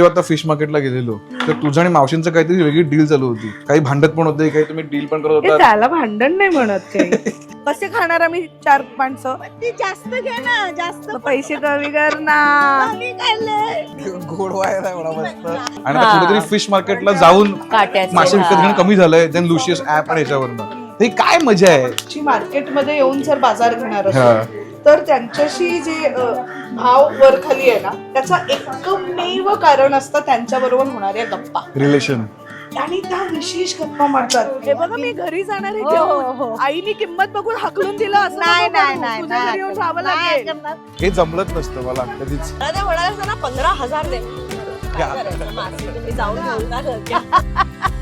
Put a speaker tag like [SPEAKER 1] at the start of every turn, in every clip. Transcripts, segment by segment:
[SPEAKER 1] जेव्हा आता फिश मार्केटला गेलेलो तर तुझ्या आणि मावशींचं काहीतरी वेगळी डील चालू होती. काही भांडत पण होते, काही तुम्ही डील पण करत होता.
[SPEAKER 2] त्याला भांडण नाही म्हणत काही. कसे खाणार आम्ही 4 माणसं?
[SPEAKER 3] जास्त घे ना, जास्त
[SPEAKER 2] पैसे कमी कर ना.
[SPEAKER 3] कमी खाल्ले.
[SPEAKER 1] गोड आहे मला मस्त. आणि आता कुठेतरी फिश मार्केटला जाऊन
[SPEAKER 4] काट्याचे,
[SPEAKER 1] मासे विकत घेणं कमी झालंय. देन लुशियस ऍप आणि याच्यावरनं हे काय मजा आहे.
[SPEAKER 2] मार्केटमध्ये येऊन जर बाजार घेणार
[SPEAKER 1] हा.
[SPEAKER 2] असेल तर त्यांच्याशी जे भाव वर खाली आहे ना, त्याचा एकमेव कारण असतं त्यांच्या बरोबर होणाऱ्या गप्पा
[SPEAKER 1] रिलेशन
[SPEAKER 2] आणि त्या विशेष गप्पा मारतात. हे बघा मी घरी जाणार आहे
[SPEAKER 3] हो, हो, हो.
[SPEAKER 2] घेऊन. आईनी किंमत बघून हाकलून दिलं असं
[SPEAKER 3] नाही
[SPEAKER 2] नको
[SPEAKER 3] नाही
[SPEAKER 2] करू.
[SPEAKER 3] नाही
[SPEAKER 2] तुझ्या घरी येऊन राहावं
[SPEAKER 3] नाही
[SPEAKER 2] लागेल.
[SPEAKER 3] करणार.
[SPEAKER 1] हे जमलंच नसतं मला कधीच.
[SPEAKER 3] मला ते म्हणाले असतं ना 15,000 दे. काय करायचं? मासे तुम्ही जाऊन घेऊन ना घरच्या.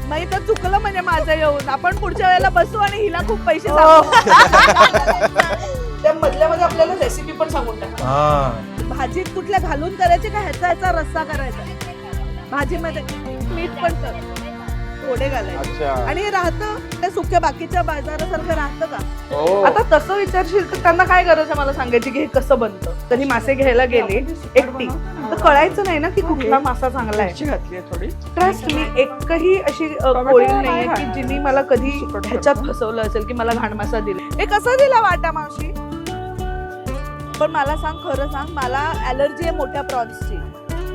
[SPEAKER 2] मग तर चुकलं म्हणजे माझं येऊन. आपण पुढच्या वेळेला बसू आणि हिला खूप पैसे
[SPEAKER 3] हो.
[SPEAKER 2] त्या मधल्या मध्ये आपल्याला रेसिपी पण सांगून टाका.
[SPEAKER 1] हा.
[SPEAKER 2] भाजीत कुठल्या घालून करायचे का ह्याचा रस्सा करायचा. भाजीमध्ये मीठ पण कर थोडे घालायचे
[SPEAKER 1] अच्छा.
[SPEAKER 2] आणि हे राहतं त्या सुक्या बाकीच्या बाजारासारखं राहतं का?
[SPEAKER 1] हो.
[SPEAKER 2] आता तसं विचारशील तर त्यांना काय गरज आहे मला सांगायची की हे कसं बनतं. कधी मासे घ्यायला गेले एकटी तर कळायचं नाही ना की कुठला मासा चांगला आहे. ट्रस्ट मी एकही अशी कोळी नाहीये की जिने मला कधी ह्याच्यात फसवलं असेल की मला घाण मासा दिला. हे कसं दिला वाटा मावशी? पण मला सांग, खरं सांग, मला ऍलर्जी आहे मोठ्या प्रॉन्सची.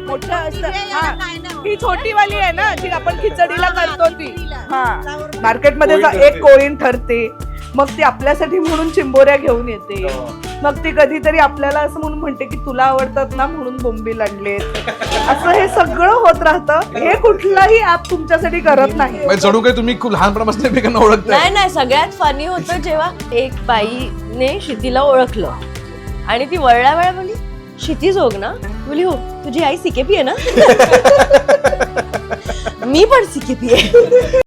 [SPEAKER 2] मोठ्या असतात
[SPEAKER 3] काय नाही होत.
[SPEAKER 2] ही छोटी वाली आहे ना जी आपण खिचडीला
[SPEAKER 3] हा,
[SPEAKER 2] करतो ती.
[SPEAKER 3] खिचडीला.
[SPEAKER 2] हा
[SPEAKER 3] त्यावर
[SPEAKER 2] मार्केटमध्ये
[SPEAKER 1] कोळीण
[SPEAKER 2] एक
[SPEAKER 1] ठरते.
[SPEAKER 2] कोळीण ठरते, मग ती आपल्यासाठी म्हणून चिंबोऱ्या घेऊन येते. मग ती कधीतरी आपल्याला असं म्हणून म्हणते की तुला आवडतात ना म्हणून बोंबील आणलेत. असं हे सगळं होत राहतं. हे कुठलाही ऍप तुमच्यासाठी करत नाही.
[SPEAKER 1] म्हणजे जणू काही तुम्ही खूप लहानपणापासून एकमेकांना ओळखताय.
[SPEAKER 4] नाही नाही, सगळ्यात फनी होतं जेव्हा एक बाईने क्षितीला ओळखलं आणि ती वळल्या वेळा म्हणली क्षिती जोग ना. बोली हो, तुझी आई सिकेपी आहे ना. मी पण सिकेपी आहे.